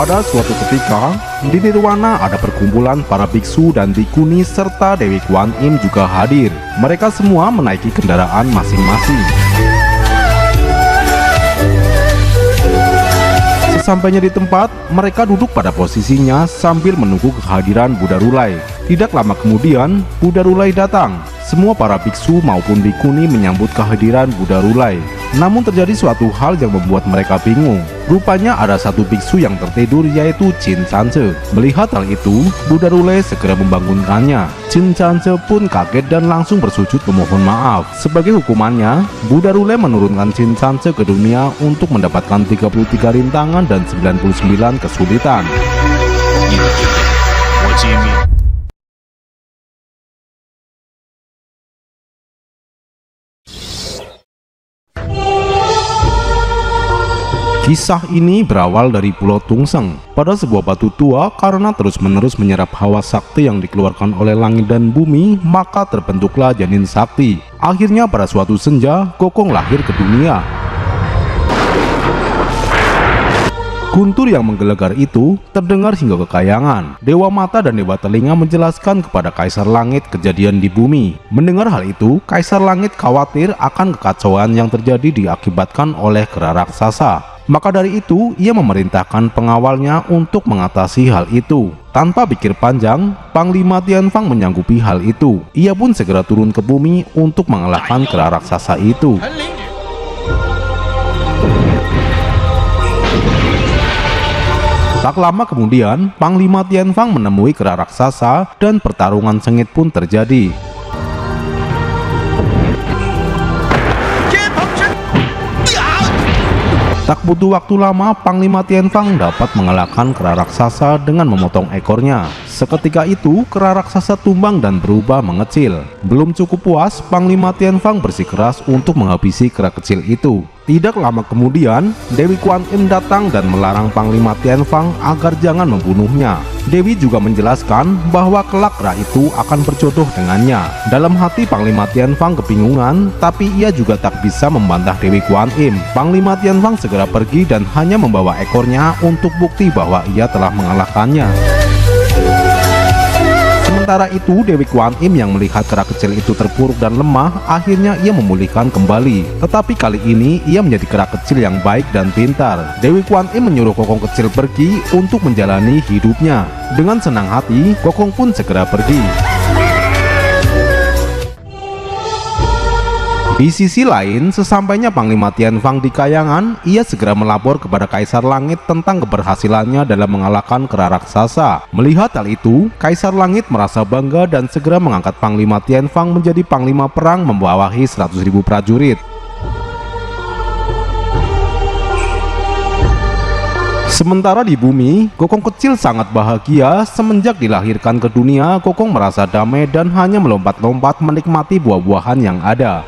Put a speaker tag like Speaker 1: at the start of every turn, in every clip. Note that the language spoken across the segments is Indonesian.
Speaker 1: Pada suatu ketika, di Nirwana ada perkumpulan para biksu dan bikuni serta Dewi Kuan Im juga hadir. Mereka semua menaiki kendaraan masing-masing. Sesampainya di tempat, mereka duduk pada posisinya sambil menunggu kehadiran Buddha Rulai. Tidak lama kemudian, Buddha Rulai datang. Semua para biksu maupun bikuni menyambut kehadiran Buddha Rulai. Namun terjadi suatu hal yang membuat mereka bingung. Rupanya ada satu biksu yang tertidur, yaitu Chin Sanche. Melihat hal itu, Buddha Rulai segera membangunkannya. Chin Sanche pun kaget dan langsung bersujud memohon maaf. Sebagai hukumannya, Buddha Rulai menurunkan Chin Sanche ke dunia untuk mendapatkan 33 rintangan dan 99 kesulitan. Kisah ini berawal dari Pulau Tungseng. Pada sebuah batu tua, karena terus-menerus menyerap hawa sakti yang dikeluarkan oleh langit dan bumi, maka terbentuklah janin sakti. Akhirnya pada suatu senja, Gokong lahir ke dunia. Guntur yang menggelegar itu terdengar hingga ke Kayangan. Dewa Mata dan Dewa Telinga menjelaskan kepada Kaisar Langit kejadian di bumi. Mendengar hal itu, Kaisar Langit khawatir akan kekacauan yang terjadi diakibatkan oleh kera raksasa. Maka dari itu, ia memerintahkan pengawalnya untuk mengatasi hal itu. Tanpa pikir panjang, Panglima Tianfang menyanggupi hal itu. Ia pun segera turun ke bumi untuk mengalahkan kera raksasa itu. Tak lama kemudian, Panglima Tianfang menemui kera raksasa dan pertarungan sengit pun terjadi. Tak butuh waktu lama, Panglima Tianfang dapat mengalahkan kera raksasa dengan memotong ekornya. Seketika itu, kera raksasa tumbang dan berubah mengecil. Belum cukup puas, Panglima Tianfang bersikeras untuk menghabisi kera kecil itu. Tidak lama kemudian, Dewi Kuan Im datang dan melarang Panglima Tianfang agar jangan membunuhnya. Dewi juga menjelaskan bahwa kelak kera itu akan berjodoh dengannya. Dalam hati Panglima Tianfang kebingungan, tapi ia juga tak bisa membantah Dewi Kuan Im. Panglima Tianfang segera pergi dan hanya membawa ekornya untuk bukti bahwa ia telah mengalahkannya. Sementara itu, Dewi Kuan Im yang melihat kera kecil itu terpuruk dan lemah, akhirnya ia memulihkan kembali. Tetapi kali ini ia menjadi kera kecil yang baik dan pintar. Dewi Kuan Im menyuruh Gokong kecil pergi untuk menjalani hidupnya. Dengan senang hati, Gokong pun segera pergi. Di sisi lain, sesampainya Panglima Tianfang di Kayangan, ia segera melapor kepada Kaisar Langit tentang keberhasilannya dalam mengalahkan kera raksasa. Melihat hal itu, Kaisar Langit merasa bangga dan segera mengangkat Panglima Tianfang menjadi Panglima Perang membawahi 100.000 prajurit. Sementara di bumi, Gokong kecil sangat bahagia. Semenjak dilahirkan ke dunia, Gokong merasa damai dan hanya melompat-lompat menikmati buah-buahan yang ada.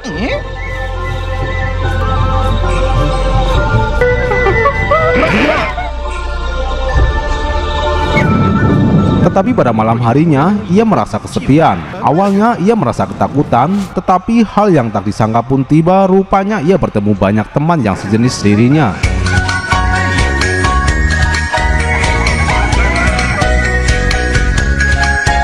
Speaker 1: Tetapi pada malam harinya, ia merasa kesepian. Awalnya ia merasa ketakutan, tetapi hal yang tak disangka pun tiba. Rupanya ia bertemu banyak teman yang sejenis dirinya.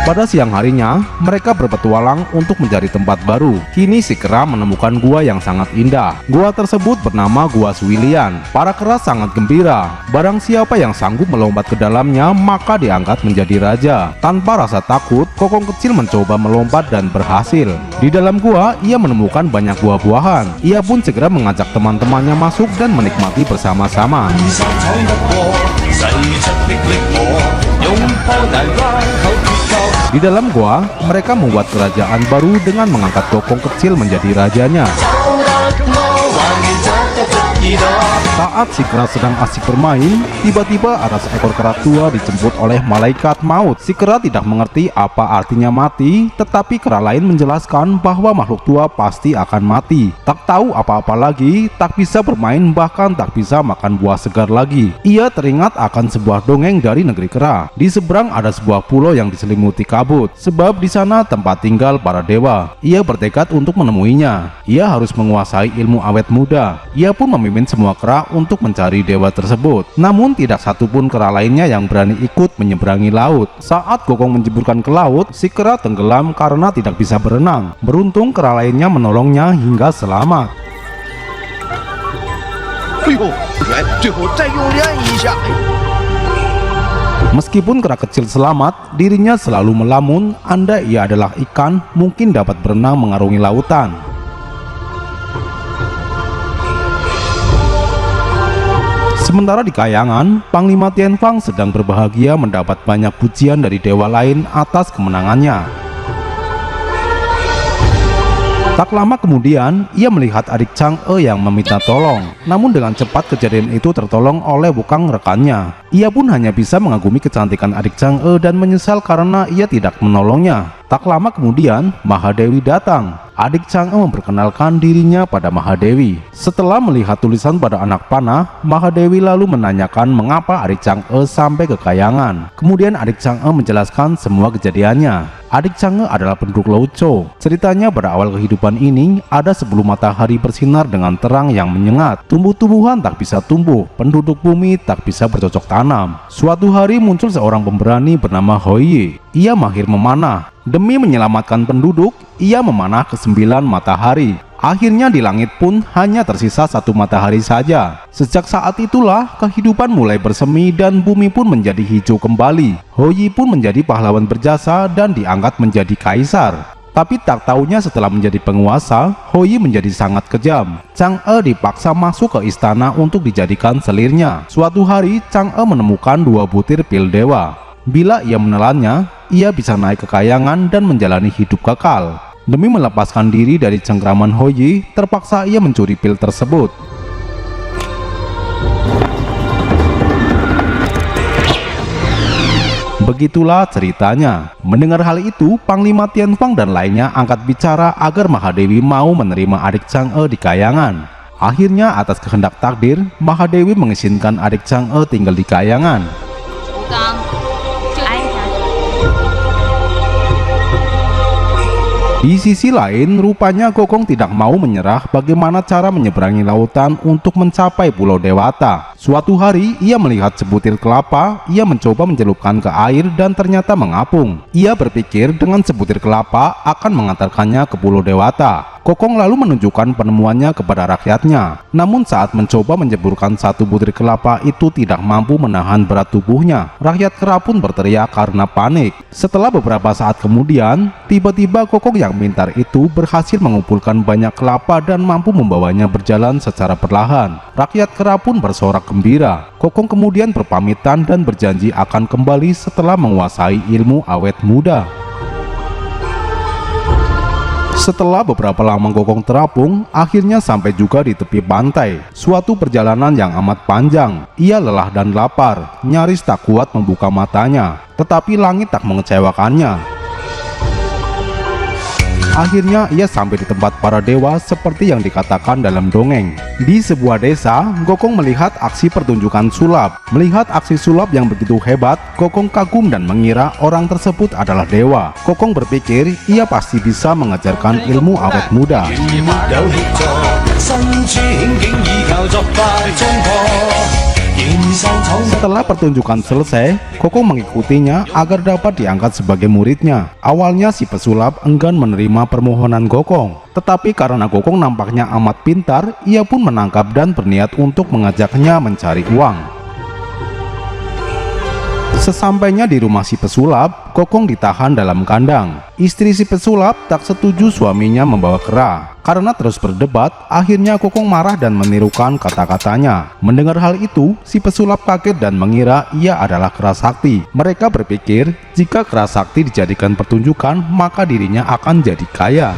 Speaker 1: Pada siang harinya, mereka berpetualang untuk mencari tempat baru. Kini si kera menemukan gua yang sangat indah. Gua tersebut bernama Gua Suilian. Para kera sangat gembira. Barang siapa yang sanggup melompat ke dalamnya, maka diangkat menjadi raja. Tanpa rasa takut, Gokong kecil mencoba melompat dan berhasil. Di dalam gua, ia menemukan banyak buah-buahan. Ia pun segera mengajak teman-temannya masuk dan menikmati bersama-sama. Di dalam gua, mereka membuat kerajaan baru dengan mengangkat Gokong kecil menjadi rajanya. Saat si kera sedang asik bermain, tiba-tiba ada seekor kera tua dijemput oleh malaikat maut. Si kera tidak mengerti apa artinya mati, tetapi kera lain menjelaskan bahwa makhluk tua pasti akan mati. Tak tahu apa-apa lagi, tak bisa bermain, bahkan tak bisa makan buah segar lagi. Ia teringat akan sebuah dongeng dari negeri kera. Di seberang ada sebuah pulau yang diselimuti kabut, sebab di sana tempat tinggal para dewa. Ia bertekad untuk menemuinya. Ia harus menguasai ilmu awet muda. Ia pun memilih memimpin semua kera untuk mencari dewa tersebut. Namun tidak satupun kera lainnya yang berani ikut menyeberangi laut. Saat Gokong menjeburkan ke laut, si kera tenggelam karena tidak bisa berenang. Beruntung kera lainnya menolongnya hingga selamat. Meskipun kera kecil selamat, dirinya selalu melamun andai ia adalah ikan mungkin dapat berenang mengarungi lautan. Sementara di kayangan, Panglima Tianfang sedang berbahagia mendapat banyak pujian dari dewa lain atas kemenangannya. Tak lama kemudian, ia melihat adik Chang'e yang meminta tolong. Namun dengan cepat kejadian itu tertolong oleh Wukang rekannya. Ia pun hanya bisa mengagumi kecantikan adik Chang'e dan menyesal karena ia tidak menolongnya. Tak lama kemudian, Mahadewi datang. Adik Chang'e memperkenalkan dirinya pada Mahadewi. Setelah melihat tulisan pada anak panah, Mahadewi lalu menanyakan mengapa adik Chang'e sampai ke kayangan. Kemudian adik Chang'e menjelaskan semua kejadiannya. Adik Chang'e adalah penduduk Laut Chou. Ceritanya pada awal kehidupan ini, ada sebelum matahari bersinar dengan terang yang menyengat. Tumbuh-tumbuhan tak bisa tumbuh, penduduk bumi tak bisa bercocok tanam. Suatu hari muncul seorang pemberani bernama Houyi. Ia mahir memanah. Demi menyelamatkan penduduk, ia memanah ke 9 matahari. Akhirnya di langit pun hanya tersisa 1 matahari saja. Sejak saat itulah kehidupan mulai bersemi dan bumi pun menjadi hijau kembali. Houyi pun menjadi pahlawan berjasa dan diangkat menjadi kaisar. Tapi tak taunya setelah menjadi penguasa, Houyi menjadi sangat kejam. Chang'e dipaksa masuk ke istana untuk dijadikan selirnya. Suatu hari Chang'e menemukan 2 butir pil dewa. Bila ia menelannya, ia bisa naik ke kayangan dan menjalani hidup kekal. Demi melepaskan diri dari cengkraman Houyi, terpaksa ia mencuri pil tersebut. Begitulah ceritanya. Mendengar hal itu, Panglima Tianfang dan lainnya angkat bicara agar Mahadewi mau menerima adik Chang'e di kayangan. Akhirnya atas kehendak takdir, Mahadewi mengizinkan adik Chang'e tinggal di kayangan. Di sisi lain, rupanya Gokong tidak mau menyerah bagaimana cara menyeberangi lautan untuk mencapai Pulau Dewata. Suatu hari, ia melihat sebutir kelapa, ia mencoba mencelupkan ke air dan ternyata mengapung. Ia berpikir dengan sebutir kelapa akan mengantarkannya ke Pulau Dewata. Gokong lalu menunjukkan penemuannya kepada rakyatnya. Namun saat mencoba menjeburkan 1 butir kelapa itu tidak mampu menahan berat tubuhnya. Rakyat kera pun berteriak karena panik. Setelah beberapa saat kemudian, tiba-tiba Gokong yang pintar itu berhasil mengumpulkan banyak kelapa dan mampu membawanya berjalan secara perlahan. Rakyat kera pun bersorak gembira. Gokong kemudian berpamitan dan berjanji akan kembali setelah menguasai ilmu awet muda. Setelah beberapa lama Gokong terapung, akhirnya sampai juga di tepi pantai. Suatu perjalanan yang amat panjang. Ia lelah dan lapar, nyaris tak kuat membuka matanya. Tetapi langit tak mengecewakannya. Akhirnya ia sampai di tempat para dewa seperti yang dikatakan dalam dongeng. Di sebuah desa, Gokong melihat aksi pertunjukan sulap. Melihat aksi sulap yang begitu hebat, Gokong kagum dan mengira orang tersebut adalah dewa. Gokong berpikir ia pasti bisa mengajarkan ilmu awet muda. Setelah pertunjukan selesai, Gokong mengikutinya agar dapat diangkat sebagai muridnya. Awalnya si pesulap enggan menerima permohonan Gokong, tetapi karena Gokong nampaknya amat pintar, ia pun menangkap dan berniat untuk mengajaknya mencari uang. Sesampainya di rumah si pesulap, Gokong ditahan dalam kandang. Istri si pesulap tak setuju suaminya membawa kera. Karena terus berdebat, akhirnya Gokong marah dan menirukan kata-katanya. Mendengar hal itu, si pesulap kaget dan mengira ia adalah kera sakti. Mereka berpikir, jika kera sakti dijadikan pertunjukan, maka dirinya akan jadi kaya.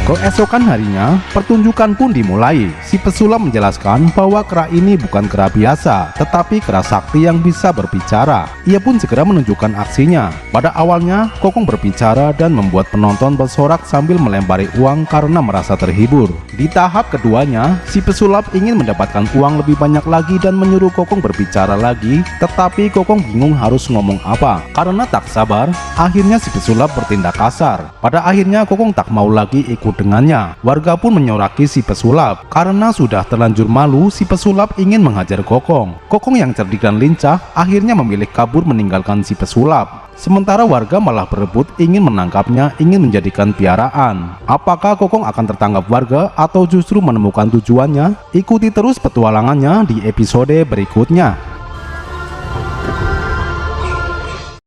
Speaker 1: Keesokan harinya, pertunjukan pun dimulai. Si pesulap menjelaskan bahwa kera ini bukan kera biasa, tetapi kera sakti yang bisa berbicara. Ia pun segera menunjukkan aksinya. Pada awalnya, Kokong berbicara dan membuat penonton bersorak sambil melempari uang karena merasa terhibur. Di tahap keduanya, si pesulap ingin mendapatkan uang lebih banyak lagi dan menyuruh Kokong berbicara lagi, tetapi Kokong bingung harus ngomong apa. Karena tak sabar, akhirnya si pesulap bertindak kasar. Pada akhirnya Kokong tak mau lagi ikut dengannya. Warga pun menyoraki si pesulap. Karena sudah terlanjur malu, si pesulap ingin menghajar Kokong. Kokong yang cerdik dan lincah akhirnya memilih kabur meninggalkan si pesulap. Sementara warga malah berebut ingin menangkapnya, ingin menjadikan piaraan. Apakah Kokong akan tertangkap warga atau justru menemukan tujuannya? Ikuti terus petualangannya di episode berikutnya.